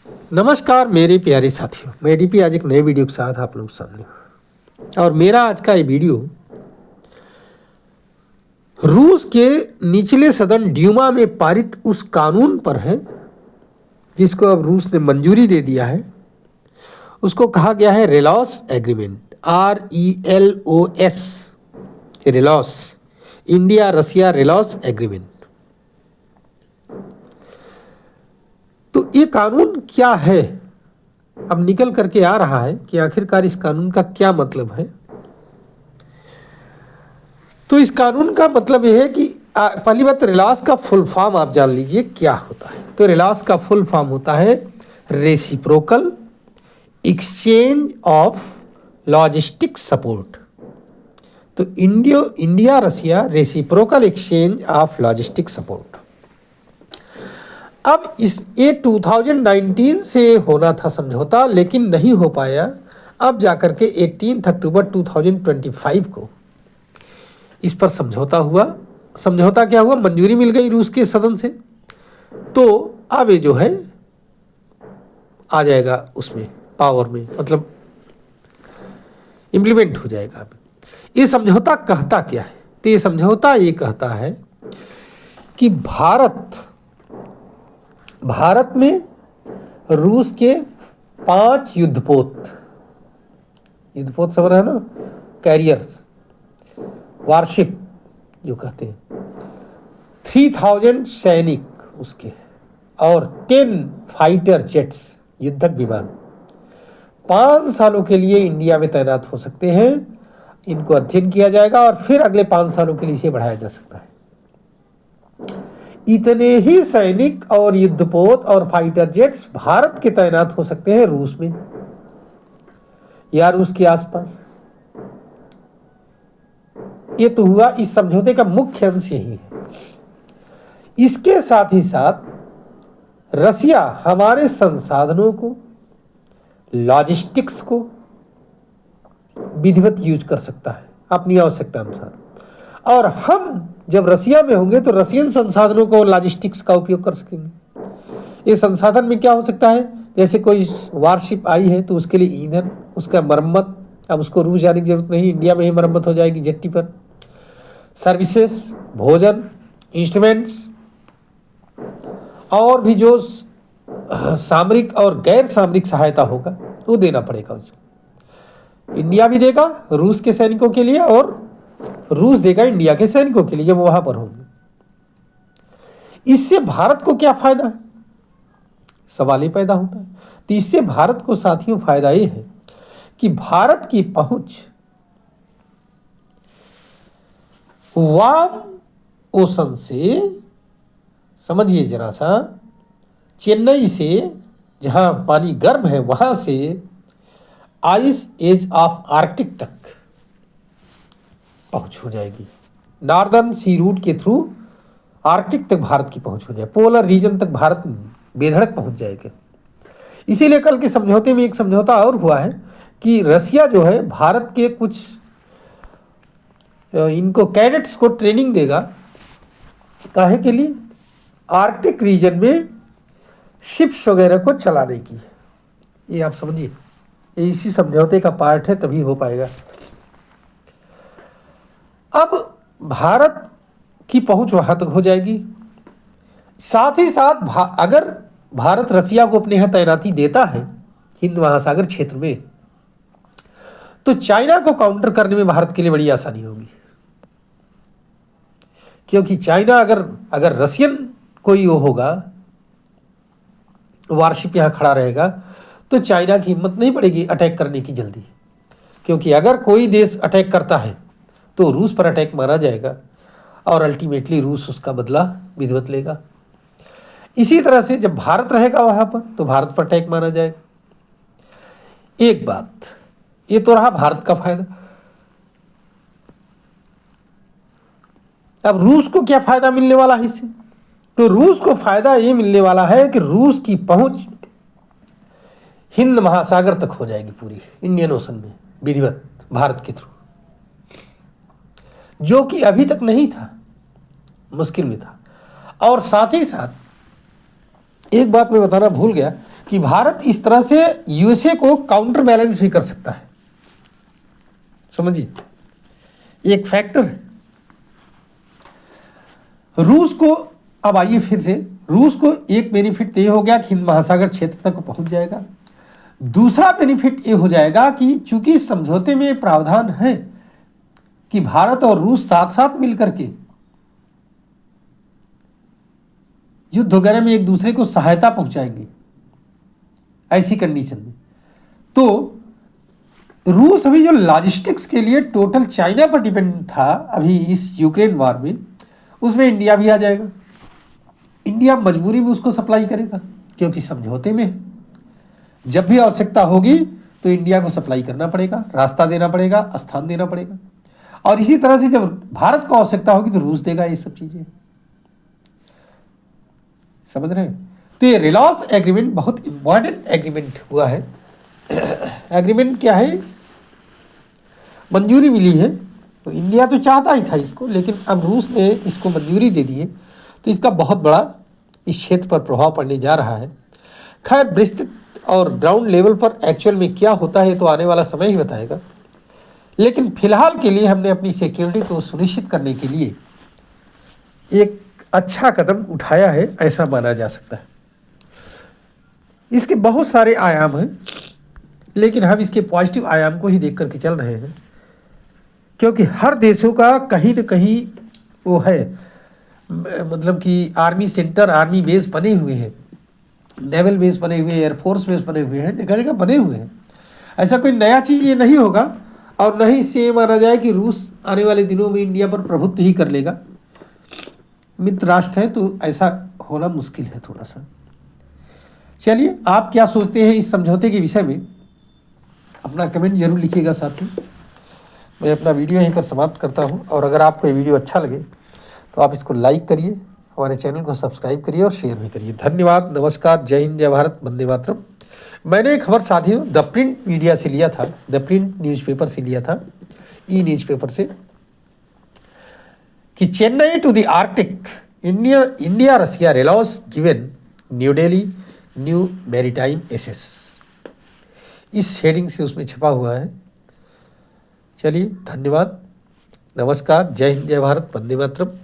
नमस्कार मेरे प्यारे साथियों, मैं डीपी आज एक नए वीडियो के साथ आप लोग सामने हूं। और मेरा आज का ये वीडियो रूस के निचले सदन ड्यूमा में पारित उस कानून पर है जिसको अब रूस ने मंजूरी दे दिया है। उसको कहा गया है रेलॉस agreement, RELOS, रेलॉस, India Russia रेलॉस agreement. तो ये कानून क्या है, अब निकल करके आ रहा है कि आखिरकार इस कानून का क्या मतलब है। तो इस कानून का मतलब यह है कि पहली बात, रेलॉस का फुल फॉर्म आप जान लीजिए क्या होता है। तो रेलॉस का फुल फॉर्म होता है reciprocal exchange of logistic support. तो India Russia reciprocal exchange of logistic support. अब ये 2019 से होना था समझौता, लेकिन नहीं हो पाया। अब जाकर के 18 अक्टूबर 2025 को इस पर समझौता हुआ। समझौता क्या हुआ, मंजूरी मिल गई रूस के सदन से। तो अब ये जो है आ जाएगा उसमें पावर में, मतलब इम्प्लीमेंट हो जाएगा। अब ये समझौता कहता क्या है, तो ये समझौता ये कहता है कि भारत में रूस के 5 युद्धपोत समझ रहे हैं ना, कैरियर्स, वारशिप जो कहते हैं, 3000 सैनिक उसके और 10 फाइटर जेट्स, युद्धक विमान 5 सालों के लिए इंडिया में तैनात हो सकते हैं। इनको अध्ययन किया जाएगा और फिर अगले 5 सालों के लिए इसे बढ़ाया जा सकता है। इतने ही सैनिक और युद्धपोत और फाइटर जेट्स भारत के तैनात हो सकते हैं रूस में या रूस के आसपास। ये तो हुआ इस समझौते का मुख्य अंश यही है। इसके साथ ही साथ रसिया हमारे संसाधनों को, लॉजिस्टिक्स को विधिवत यूज कर सकता है अपनी आवश्यकता अनुसार। और हम जब रसिया में होंगे तो रसियन संसाधनों को, लॉजिस्टिक्स का उपयोग कर सकेंगे। ये संसाधन में क्या हो सकता है, जैसे कोई वारशिप आई है तो उसके लिए ईंधन, उसका मरम्मत, अब उसको रूस जाने की जरूरत नहीं, इंडिया में ही मरम्मत हो जाएगी जेट्टी पर। सर्विसेज, भोजन, इंस्ट्रूमेंट्स और भी जो सामरिक और गैर सामरिक सहायता होगा वो देना पड़ेगा उसको। इंडिया भी देगा रूस के सैनिकों के लिए और रूस देगा इंडिया के सैनिकों के लिए जब वहां पर होंगे। इससे भारत को क्या फायदा है, सवाल ही पैदा होता है। तो इससे भारत को साथियों फायदा ये है कि भारत की पहुंच वार्म ओशन से, समझिए जरा सा, चेन्नई से जहां पानी गर्म है वहां से आइस एज ऑफ आर्कटिक तक पहुंच हो जाएगी। नॉर्दर्न सी रूट के थ्रू आर्कटिक तक भारत की पहुंच हो जाए, पोलर रीजन तक भारत बेधड़क पहुंच जाएगा। इसीलिए कल के समझौते में एक समझौता और हुआ है कि रसिया जो है भारत के कुछ इनको कैडेट्स को ट्रेनिंग देगा, काहे के लिए, आर्कटिक रीजन में शिप्स वगैरह को चलाने की। ये आप समझिए, ये इसी समझौते का पार्ट है, तभी हो पाएगा। अब भारत की पहुंच वहां तक हो जाएगी। साथ ही साथ अगर भारत रसिया को अपने यहां तैनाती देता है हिंद महासागर क्षेत्र में, तो चाइना को काउंटर करने में भारत के लिए बड़ी आसानी होगी। क्योंकि चाइना अगर रसियन कोई वो होगा, वारशिप यहां खड़ा रहेगा, तो चाइना की हिम्मत नहीं पड़ेगी अटैक करने की जल्दी। क्योंकि अगर कोई देश अटैक करता है तो रूस पर अटैक मारा जाएगा और अल्टीमेटली रूस उसका बदला विधिवत लेगा। इसी तरह से जब भारत रहेगा वहां पर तो भारत पर अटैक मारा जाएगा। एक बात ये तो रहा भारत का फायदा। अब रूस को क्या फायदा मिलने वाला है इससे, तो रूस को फायदा ये मिलने वाला है कि रूस की पहुंच हिंद महासागर तक हो जाएगी, पूरी इंडियन ओशन में विधिवत भारत के थ्रू, जो कि अभी तक नहीं था, मुश्किल में था। और साथ ही साथ एक बात मैं बताना भूल गया कि भारत इस तरह से यूएसए को काउंटर बैलेंस भी कर सकता है। समझिए, एक फैक्टर है। रूस को, अब आइए फिर से, रूस को एक बेनिफिट ये हो गया कि हिंद महासागर क्षेत्र तक पहुंच जाएगा। दूसरा बेनिफिट ये हो जाएगा कि चूंकि इस समझौते में प्रावधान है कि भारत और रूस साथ साथ मिलकर के युद्ध वगैरह में एक दूसरे को सहायता पहुंचाएंगे, ऐसी कंडीशन में तो रूस अभी जो लॉजिस्टिक्स के लिए टोटल चाइना पर डिपेंड था अभी इस यूक्रेन वार में, उसमें इंडिया भी आ जाएगा। इंडिया मजबूरी में उसको सप्लाई करेगा क्योंकि समझौते में है। जब भी आवश्यकता होगी तो इंडिया को सप्लाई करना पड़ेगा, रास्ता देना पड़ेगा, स्थान देना पड़ेगा। और इसी तरह से जब भारत को आवश्यकता होगी तो रूस देगा ये सब चीजें। समझ रहे हैं? तो ये रिलॉस एग्रीमेंट बहुत इंपॉर्टेंट एग्रीमेंट हुआ है। एग्रीमेंट क्या है? मंजूरी मिली है। तो इंडिया तो चाहता ही था इसको, लेकिन अब रूस ने इसको मंजूरी दे दी है, तो इसका बहुत बड़ा इस क्षेत्र पर प्रभाव पड़ने जा रहा है। खैर, विस्तृत और ग्राउंड लेवल पर एक्चुअल में क्या होता है तो आने वाला समय ही बताएगा। लेकिन फिलहाल के लिए हमने अपनी सिक्योरिटी को सुनिश्चित करने के लिए एक अच्छा कदम उठाया है, ऐसा माना जा सकता है। इसके बहुत सारे आयाम हैं, लेकिन हम इसके पॉजिटिव आयाम को ही देख करके चल रहे हैं, क्योंकि हर देशों का कहीं न कहीं वो है, मतलब कि आर्मी सेंटर, आर्मी बेस बने हुए हैं, नेवल बेस बने हुए हैं, एयरफोर्स बेस बने हुए हैं, जगह जगह बने हुए हैं। ऐसा कोई नया चीज़ ये नहीं होगा, और नहीं इससे ये माना जाए कि रूस आने वाले दिनों में इंडिया पर प्रभुत्व ही कर लेगा। मित्र राष्ट्र है तो ऐसा होना मुश्किल है थोड़ा सा। चलिए, आप क्या सोचते हैं इस समझौते के विषय में? अपना कमेंट जरूर लिखिएगा साथी। मैं अपना वीडियो यहीं पर समाप्त करता हूँ, और अगर आपको ये वीडियो अच्छा लगे तो आप इसको लाइक करिए, हमारे चैनल को सब्सक्राइब करिए और शेयर भी करिए। धन्यवाद, नमस्कार, जय हिंद, जय भारत, वंदे मातरम। मैंने एक खबर साथियों द प्रिंट मीडिया से लिया था, द प्रिंट न्यूज़पेपर से लिया था, ई न्यूज़पेपर से, कि Chennai to the Arctic, India Russia relaunch given New Delhi new maritime access, इस हेडिंग से उसमें छपा हुआ है। चलिए, धन्यवाद, नमस्कार, जय हिंद, जय भारत, वंदे मातरम।